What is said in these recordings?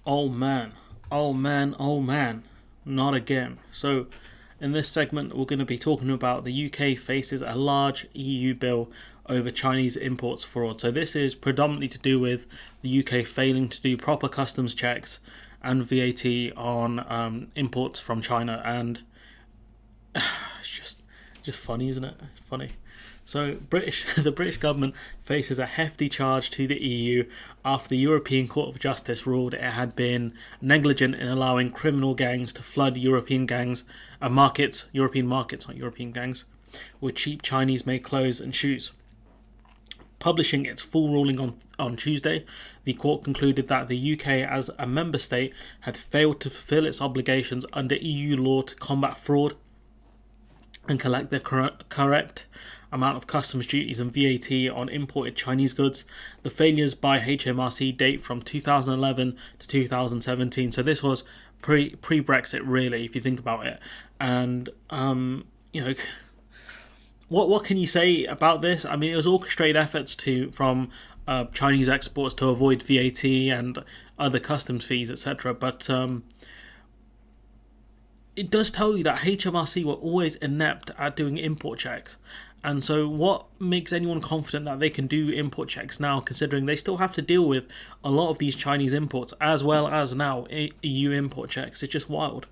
Oh man, oh man, oh man, not again. So, in this segment, we're going to be talking about the UK faces a large EU bill over Chinese imports fraud. So, this is predominantly to do with the UK failing to do proper customs checks and VAT on imports from China, and it's just funny, isn't it? Funny. So the British government faces a hefty charge to the EU after the European Court of Justice ruled it had been negligent in allowing criminal gangs to flood European markets, not European gangs, with cheap Chinese-made clothes and shoes. Publishing its full ruling on Tuesday, the court concluded that the UK, as a member state, had failed to fulfil its obligations under EU law to combat fraud and collect the correct amount of customs duties and VAT on imported Chinese goods. The failures by HMRC date from 2011 to 2017, so this was pre-Brexit, really, if you think about it. And you know, what can you say about this? I mean, it was orchestrated efforts from Chinese exports to avoid VAT and other customs fees, etc. But it does tell you that HMRC were always inept at doing import checks. And so, what makes anyone confident that they can do import checks now, considering they still have to deal with a lot of these Chinese imports, as well as now EU import checks? It's just wild.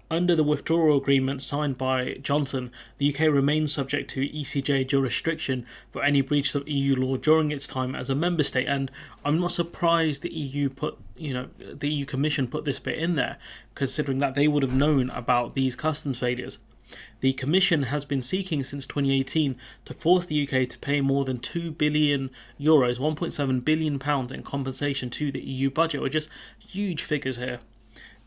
Under the withdrawal agreement signed by Johnson, the UK remains subject to ECJ jurisdiction for any breaches of EU law during its time as a member state. And I'm not surprised the EU Commission put this bit in there, considering that they would have known about these customs failures. The Commission has been seeking since 2018 to force the UK to pay more than €2 billion, £1.7 billion in compensation to the EU budget, which are just huge figures here.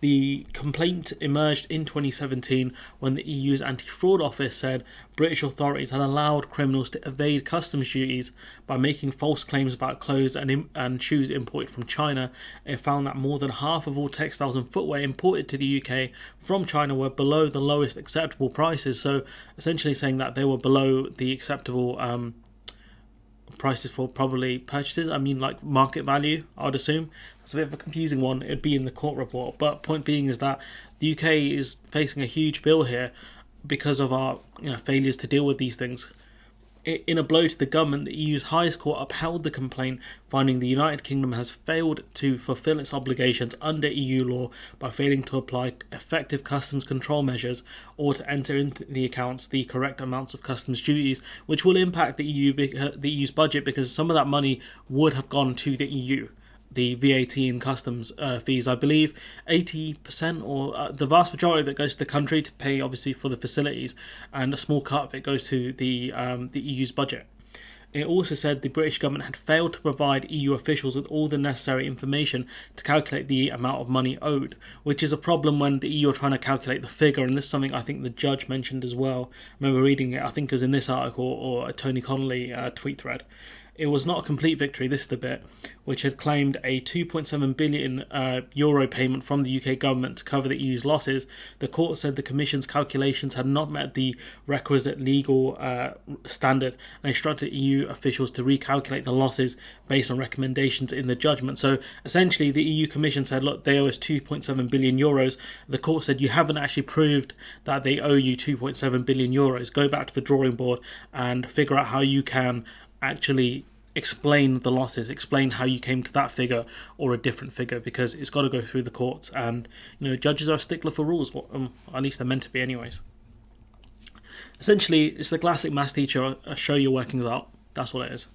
The complaint emerged in 2017 when the EU's anti-fraud office said British authorities had allowed criminals to evade customs duties by making false claims about clothes and shoes imported from China. It found that more than half of all textiles and footwear imported to the UK from China were below the lowest acceptable prices, so essentially saying that they were below the acceptable prices for probably purchases. I mean, like market value, I would assume. It's a bit of a confusing one. It'd be in the court report. But point being is that the UK is facing a huge bill here because of our failures to deal with these things. In a blow to the government, the EU's highest court upheld the complaint, finding the United Kingdom has failed to fulfil its obligations under EU law by failing to apply effective customs control measures or to enter into the accounts the correct amounts of customs duties, which will impact the EU's budget, because some of that money would have gone to the EU. The VAT and customs fees, I believe 80% or the vast majority of it goes to the country to pay, obviously, for the facilities, and a small cut of it goes to the EU's budget. It also said the British government had failed to provide EU officials with all the necessary information to calculate the amount of money owed, which is a problem when the EU are trying to calculate the figure, and this is something I think the judge mentioned as well. I remember reading it, I think it was in this article or a Tony Connolly tweet thread. It was not a complete victory, this is the bit, which had claimed a €2.7 billion euro payment from the UK government to cover the EU's losses. The court said the Commission's calculations had not met the requisite legal standard and instructed EU officials to recalculate the losses based on recommendations in the judgment. So essentially the EU Commission said, look, they owe us €2.7 billion. The court said, you haven't actually proved that they owe you €2.7 billion. Go back to the drawing board and figure out how you can actually explain the losses, explain how you came to that figure or a different figure, because it's got to go through the courts, and judges are a stickler for rules, at least they're meant to be anyways. Essentially, it's the classic maths teacher, show your workings out. That's what it is.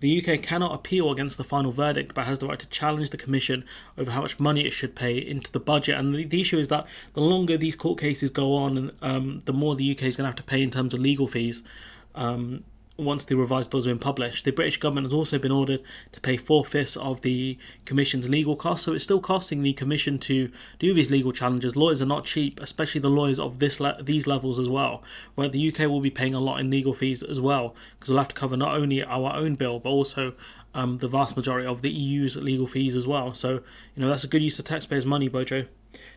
The UK cannot appeal against the final verdict, but has the right to challenge the Commission over how much money it should pay into the budget. And the issue is that the longer these court cases go on, the more the UK is going to have to pay in terms of legal fees. Once the revised bills have been published, the British government has also been ordered to pay 4/5 of the Commission's legal costs, so it's still costing the Commission to do these legal challenges. Lawyers are not cheap, especially the lawyers of these levels as well, where the UK will be paying a lot in legal fees as well, because we'll have to cover not only our own bill, but also the vast majority of the EU's legal fees as well. So, that's a good use of taxpayers' money, Bojo.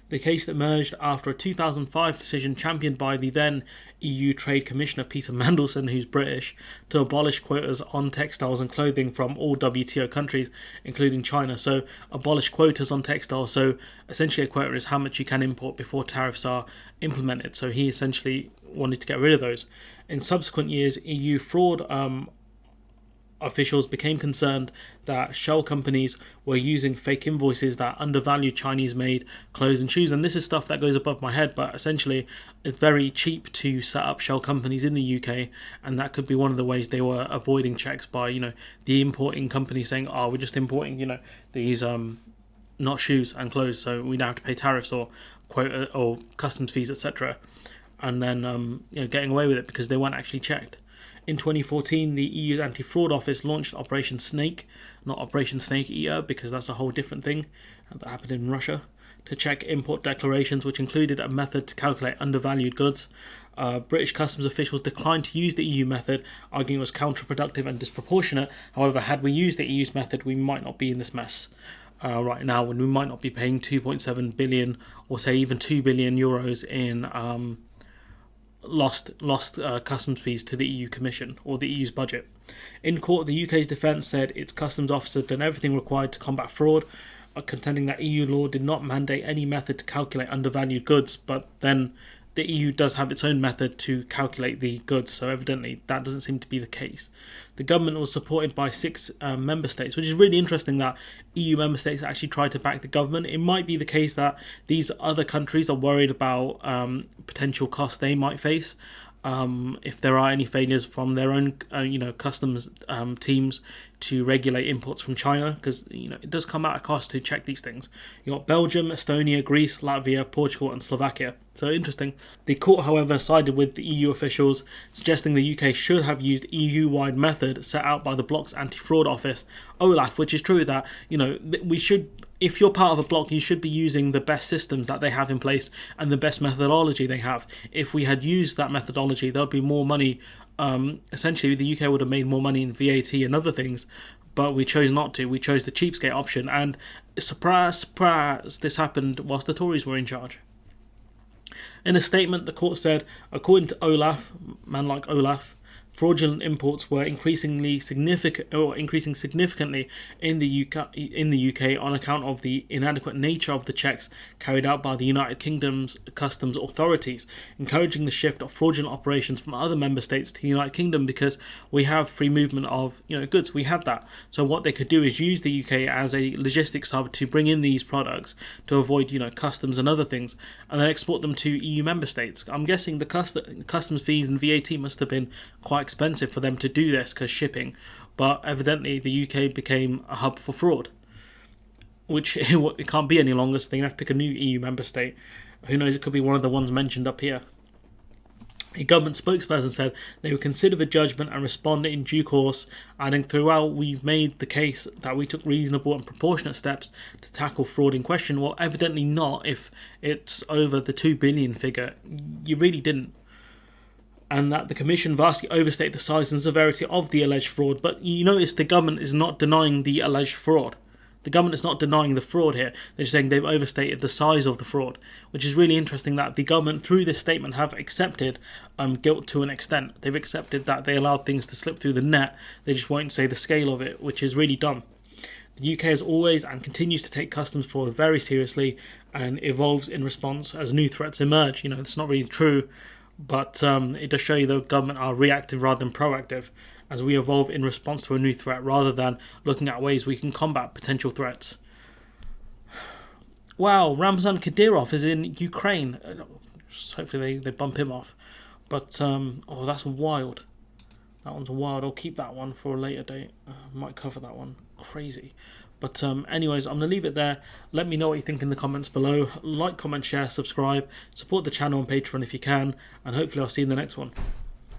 The case emerged after a 2005 decision championed by the then EU Trade Commissioner Peter Mandelson, who's British, to abolish quotas on textiles and clothing from all WTO countries, including China. So, abolish quotas on textiles. So, essentially, a quota is how much you can import before tariffs are implemented. So, he essentially wanted to get rid of those. In subsequent years, EU fraud officials became concerned that shell companies were using fake invoices that undervalued Chinese-made clothes and shoes. And this is stuff that goes above my head, but essentially it's very cheap to set up shell companies in the UK, and that could be one of the ways they were avoiding checks by, the importing company saying, oh, we're just importing, these not shoes and clothes, so we don't have to pay tariffs or quota or customs fees, etc. And then getting away with it because they weren't actually checked. In 2014, the EU's Anti-Fraud Office launched Operation Snake, not Operation Snake Eater, because that's a whole different thing that happened in Russia, to check import declarations, which included a method to calculate undervalued goods. British customs officials declined to use the EU method, arguing it was counterproductive and disproportionate. However, had we used the EU's method, we might not be in this mess right now, when we might not be paying 2.7 billion or say even 2 billion euros in lost customs fees to the EU Commission or the EU's budget. In court, the UK's defence said its customs officer had done everything required to combat fraud, contending that EU law did not mandate any method to calculate undervalued goods, but then the EU does have its own method to calculate the goods, so evidently that doesn't seem to be the case. The government was supported by 6 member states, which is really interesting that EU member states actually tried to back the government. It might be the case that these other countries are worried about potential costs they might face if there are any failures from their own customs teams to regulate imports from China, because it does come at a cost to check these things. You got Belgium, Estonia, Greece, Latvia, Portugal and Slovakia. So interesting. The court, however, sided with the EU officials, suggesting the UK should have used EU-wide method set out by the bloc's anti-fraud office, OLAF, which is true that we should. If you're part of a bloc, you should be using the best systems that they have in place and the best methodology they have. If we had used that methodology, there would be more money. Essentially, the UK would have made more money in VAT and other things, but we chose not to. We chose the cheapskate option, and surprise, surprise, this happened whilst the Tories were in charge. In a statement, the court said, according to Olaf, man like Olaf, fraudulent imports were increasing significantly in the UK on account of the inadequate nature of the checks carried out by the United Kingdom's customs authorities, encouraging the shift of fraudulent operations from other member states to the United Kingdom, because we have free movement of goods. We have that. So what they could do is use the UK as a logistics hub to bring in these products to avoid customs and other things, and then export them to EU member states. I'm guessing the customs fees and VAT must have been quite expensive for them to do this because shipping, but evidently the UK became a hub for fraud, which it can't be any longer, so they're going to have to pick a new EU member state. Who knows, it could be one of the ones mentioned up here. A government spokesperson said they would consider the judgment and respond in due course, adding, throughout we've made the case that we took reasonable and proportionate steps to tackle fraud in question. Well, evidently not if it's over the 2 billion figure. You really didn't. And that the Commission vastly overstated the size and severity of the alleged fraud. But you notice the government is not denying the alleged fraud. The government is not denying the fraud here. They're just saying they've overstated the size of the fraud, which is really interesting that the government, through this statement, have accepted guilt to an extent. They've accepted that they allowed things to slip through the net. They just won't say the scale of it, which is really dumb. The UK has always and continues to take customs fraud very seriously and evolves in response as new threats emerge. It's not really true, but it does show you the government are reactive rather than proactive as we evolve in response to a new threat rather than looking at ways we can combat potential threats. Wow, Ramzan Kadyrov is in Ukraine. Hopefully they bump him off. But, that's wild. That one's wild. I'll keep that one for a later date. Might cover that one. Crazy. But anyways, I'm going to leave it there. Let me know what you think in the comments below. Like, comment, share, subscribe. Support the channel on Patreon if you can. And hopefully I'll see you in the next one.